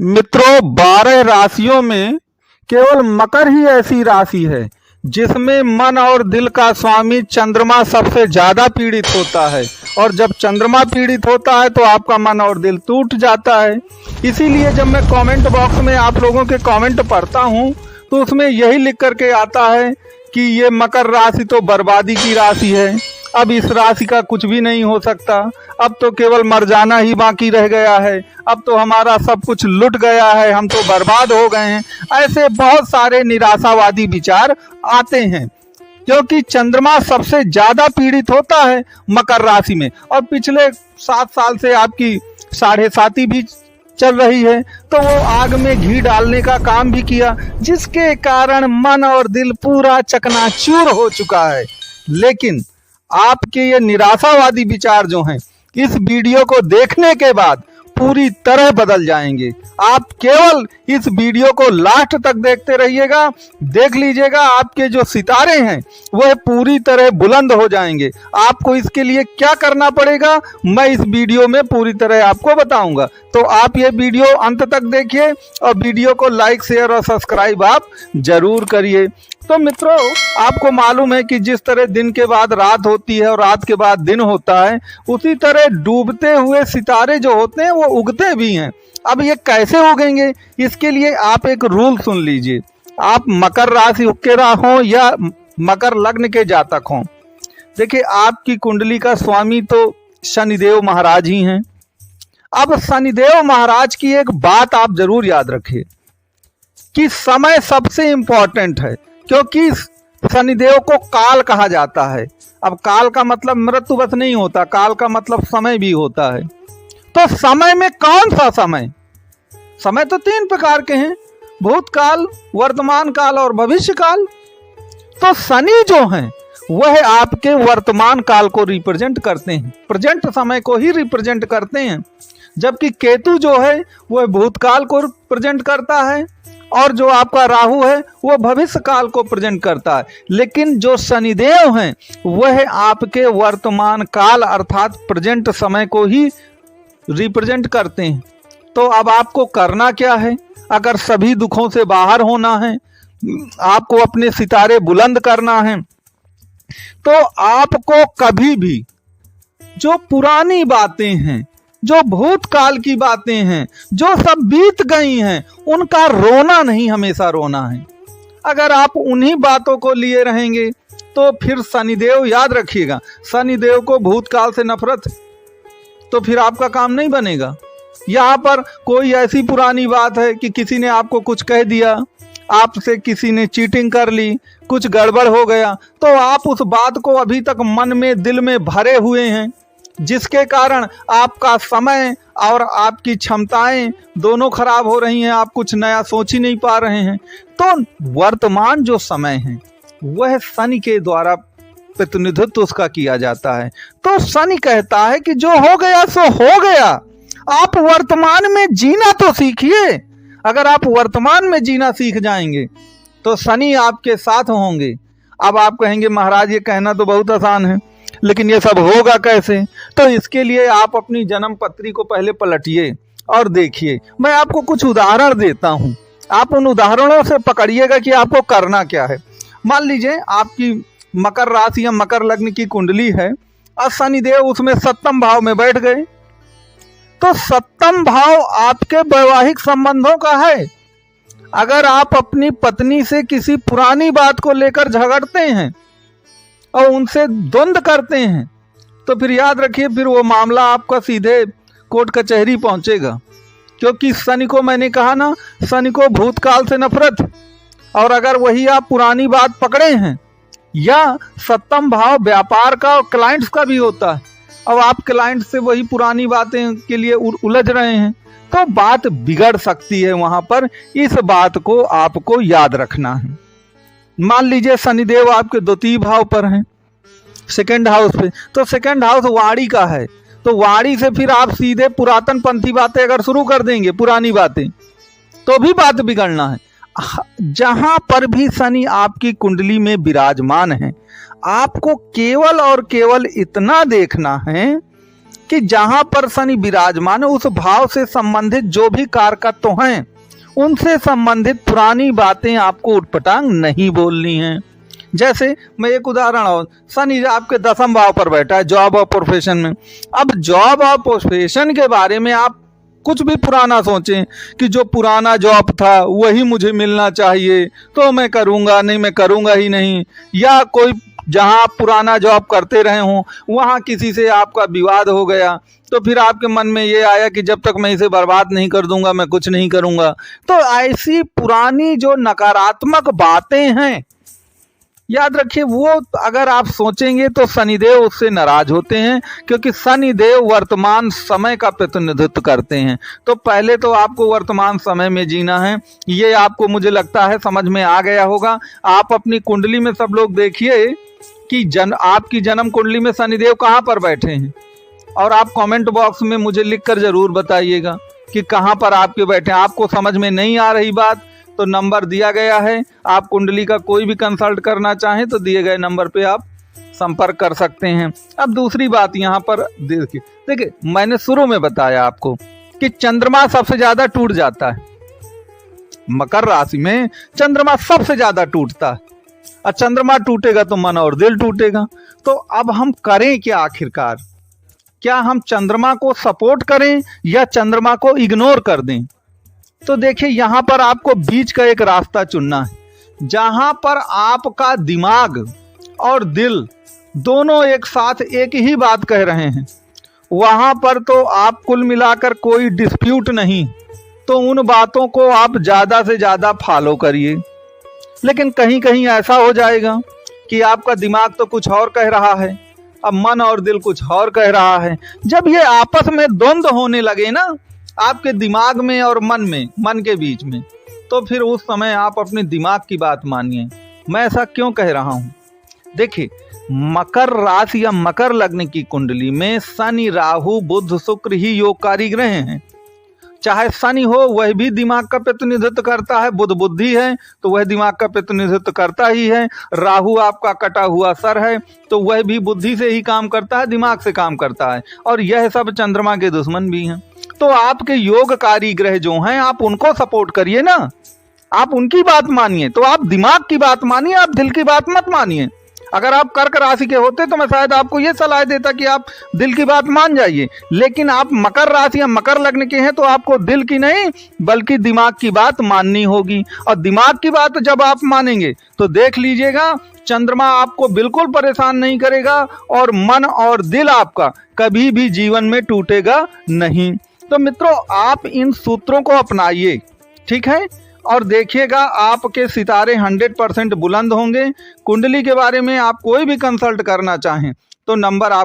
मित्रों, 12 राशियों में केवल मकर ही ऐसी राशि है जिसमें मन और दिल का स्वामी चंद्रमा सबसे ज्यादा पीड़ित होता है। और जब चंद्रमा पीड़ित होता है तो आपका मन और दिल टूट जाता है। इसीलिए जब मैं कमेंट बॉक्स में आप लोगों के कमेंट पढ़ता हूं तो उसमें यही लिख करके आता है कि ये मकर राशि तो बर्बादी की राशि है, अब इस राशि का कुछ भी नहीं हो सकता, अब तो केवल मर जाना ही बाकी रह गया है, अब तो हमारा सब कुछ लुट गया है, हम तो बर्बाद हो गए हैं। ऐसे बहुत सारे निराशावादी विचार आते हैं क्योंकि चंद्रमा सबसे ज्यादा पीड़ित होता है मकर राशि में। और पिछले 7 साल से आपकी 7.5 भी चल रही है तो वो आग में घी डालने का काम भी किया, जिसके कारण मन और दिल पूरा चकनाचूर हो चुका है। लेकिन आपके ये निराशावादी विचार जो हैं इस वीडियो को देखने के बाद पूरी तरह बदल जाएंगे। आप केवल इस वीडियो को लास्ट तक देखते रहिएगा, देख लीजिएगा आपके जो सितारे हैं वह पूरी तरह बुलंद हो जाएंगे। आपको इसके लिए क्या करना पड़ेगा मैं इस वीडियो में पूरी तरह आपको बताऊंगा, तो आप ये वीडियो अंत तक देखिए और वीडियो को लाइक, शेयर और सब्सक्राइब आप जरूर करिए। तो मित्रों, आपको मालूम है कि जिस तरह दिन के बाद रात होती है और रात के बाद दिन होता है, उसी तरह डूबते हुए सितारे जो होते हैं वो उगते भी हैं। अब ये कैसे उगेंगे, इसके लिए आप एक रूल सुन लीजिए। आप मकर राशि के हो या मकर लग्न के जातक हों, देखिए आपकी कुंडली का स्वामी तो शनिदेव महाराज ही हैं। अब शनिदेव महाराज की एक बात आप जरूर याद रखिए कि समय सबसे इंपॉर्टेंट है, क्योंकि शनिदेव को काल कहा जाता है। अब काल का मतलब मृत्यु बस नहीं होता, काल का मतलब समय भी होता है। तो समय में कौन सा समय? समय तो 3 प्रकार के हैं, भूतकाल, वर्तमान काल और भविष्य काल। तो शनि जो हैं वह आपके वर्तमान काल को रिप्रेजेंट करते हैं, प्रेजेंट समय को ही रिप्रेजेंट करते हैं, जबकि केतु जो है वह भूतकाल को प्रेजेंट करता है और जो आपका राहु है वो भविष्य काल को प्रेजेंट करता है। लेकिन जो शनिदेव हैं वह आपके वर्तमान काल अर्थात प्रेजेंट समय को ही रिप्रेजेंट करते हैं। तो अब आपको करना क्या है? अगर सभी दुखों से बाहर होना है, आपको अपने सितारे बुलंद करना है, तो आपको कभी भी जो पुरानी बातें हैं, जो भूतकाल की बातें हैं, जो सब बीत गई हैं, उनका रोना नहीं हमेशा रोना है। अगर आप उन्हीं बातों को लिए रहेंगे तो फिर शनिदेव, याद रखिएगा, शनिदेव को भूतकाल से नफरत, तो फिर आपका काम नहीं बनेगा। यहाँ पर कोई ऐसी पुरानी बात है कि किसी ने आपको कुछ कह दिया, आपसे किसी ने चीटिंग कर ली, कुछ गड़बड़ हो गया, तो आप उस बात को अभी तक मन में, दिल में भरे हुए हैं, जिसके कारण आपका समय और आपकी क्षमताएं दोनों खराब हो रही हैं, आप कुछ नया सोच ही नहीं पा रहे हैं। तो वर्तमान जो समय है वह शनि के द्वारा प्रतिनिधित्व उसका किया जाता है। तो शनि कहता है कि जो हो गया सो हो गया, आप वर्तमान में जीना तो सीखिए। अगर आप वर्तमान में जीना सीख जाएंगे तो शनि आपके साथ होंगे। अब आप कहेंगे महाराज ये कहना तो बहुत आसान है, लेकिन ये सब होगा कैसे? तो इसके लिए आप अपनी जन्म पत्री को पहले पलटिए और देखिए। मैं आपको कुछ उदाहरण देता हूं, आप उन उदाहरणों से पकड़िएगा कि आपको करना क्या है। मान लीजिए आपकी मकर राशि या मकर लग्न की कुंडली है और शनिदेव उसमें 7वें भाव में बैठ गए, तो 7वां भाव आपके वैवाहिक संबंधों का है। अगर आप अपनी पत्नी से किसी पुरानी बात को लेकर झगड़ते हैं और उनसे द्वंद्व करते हैं तो फिर याद रखिए, फिर वो मामला आपका सीधे कोर्ट कचहरी पहुंचेगा, क्योंकि शनि को, मैंने कहा ना, शनि को भूतकाल से नफरत। और अगर वही आप पुरानी बात पकड़े हैं, या 7वां भाव व्यापार का और क्लाइंट्स का भी होता है, अब आप क्लाइंट से वही पुरानी बातें के लिए उलझ रहे हैं, तो बात बिगड़ सकती है वहां पर। इस बात को आपको याद रखना है। मान लीजिए शनिदेव आपके द्वितीय भाव पर हैं, 2nd हाउस पे, तो 2nd हाउस वाणी का है, तो वाणी से फिर आप सीधे पुरातन पंथी बातें अगर शुरू कर देंगे, पुरानी बातें, तो भी बात बिगड़ना है। जहां पर भी शनि आपकी कुंडली में विराजमान है, आपको केवल और केवल इतना देखना है कि जहां पर शनि विराजमान है उस भाव से संबंधित जो भी कारकत्व हैं उनसे संबंधित पुरानी बातें आपको उटपटांग नहीं बोलनी है। जैसे मैं एक उदाहरण और, शनि आपके 10वें भाव पर बैठा है जॉब और प्रोफेशन में। अब जॉब और प्रोफेशन के बारे में आप कुछ भी पुराना सोचें कि जो पुराना जॉब था वही मुझे मिलना चाहिए तो मैं करूंगा, नहीं मैं करूंगा ही नहीं, या कोई जहां आप पुराना जॉब करते रहे हों वहां किसी से आपका विवाद हो गया तो फिर आपके मन में ये आया कि जब तक मैं इसे बर्बाद नहीं कर दूंगा मैं कुछ नहीं करूंगा। तो ऐसी पुरानी जो नकारात्मक बातें हैं याद रखिए, वो अगर आप सोचेंगे तो शनिदेव उससे नाराज होते हैं, क्योंकि शनिदेव वर्तमान समय का प्रतिनिधित्व करते हैं। तो पहले तो आपको वर्तमान समय में जीना है, ये आपको मुझे लगता है समझ में आ गया होगा। आप अपनी कुंडली में सब लोग देखिए कि आपकी जन्म कुंडली में शनिदेव कहाँ पर बैठे हैं, और आप कमेंट बॉक्स में मुझे लिखकर जरूर बताइएगा कि कहाँ पर आपके बैठे हैं। आपको समझ में नहीं आ रही बात तो नंबर दिया गया है, आप कुंडली का कोई भी कंसल्ट करना चाहें तो दिए गए नंबर पे आप संपर्क कर सकते हैं। अब दूसरी बात यहाँ पर देखिए मैंने शुरू में बताया आपको कि चंद्रमा सबसे ज्यादा टूट जाता है, मकर राशि में चंद्रमा सबसे ज्यादा टूटता है, और चंद्रमा टूटेगा तो मन और दिल टूटेगा। तो अब हम करें क्या आखिरकार? क्या हम चंद्रमा को सपोर्ट करें या चंद्रमा को इग्नोर कर दें? तो देखिए यहां पर आपको बीच का एक रास्ता चुनना है, जहां पर आपका दिमाग और दिल दोनों एक साथ एक ही बात कह रहे हैं, वहां पर तो आप कुल मिलाकर कोई डिस्प्यूट नहीं, तो उन बातों को आप ज्यादा से ज्यादा फॉलो करिए। लेकिन कहीं कहीं ऐसा हो जाएगा कि आपका दिमाग तो कुछ और कह रहा है, अब मन और दिल कुछ और कह रहा है। जब ये आपस में द्वंद्व होने लगे ना आपके दिमाग में और मन के बीच में, तो फिर उस समय आप अपने दिमाग की बात मानिए। मैं ऐसा क्यों कह रहा हूं? देखिए मकर राशि या मकर लग्न की कुंडली में शनि, राहु, बुध, शुक्र ही योगकारी ग्रह हैं। चाहे शनि हो वह भी दिमाग का प्रतिनिधित्व करता है, बुध बुद्धि है तो वह दिमाग का प्रतिनिधित्व करता ही है, राहु आपका कटा हुआ सर है तो वह भी बुद्धि से ही काम करता है, दिमाग से काम करता है, और यह सब चंद्रमा के दुश्मन भी हैं। तो आपके योगकारी ग्रह जो हैं आप उनको सपोर्ट करिए ना, आप उनकी बात मानिए। तो आप दिमाग की बात मानिए, आप दिल की बात मत मानिए। अगर आप कर्क राशि के होते तो मैं शायद आपको ये सलाह देता कि आप दिल की बात मान जाइए, लेकिन आप मकर राशि या मकर लग्न के हैं तो आपको दिल की नहीं बल्कि दिमाग की बात माननी होगी। और दिमाग की बात जब आप मानेंगे तो देख लीजिएगा चंद्रमा आपको बिल्कुल परेशान नहीं करेगा और मन और दिल आपका कभी भी जीवन में टूटेगा नहीं। तो मित्रों आप इन सूत्रों को अपनाइए, ठीक है, और देखिएगा आपके सितारे 100% बुलंद होंगे। कुंडली के बारे में आप कोई भी कंसल्ट करना चाहें तो नंबर आप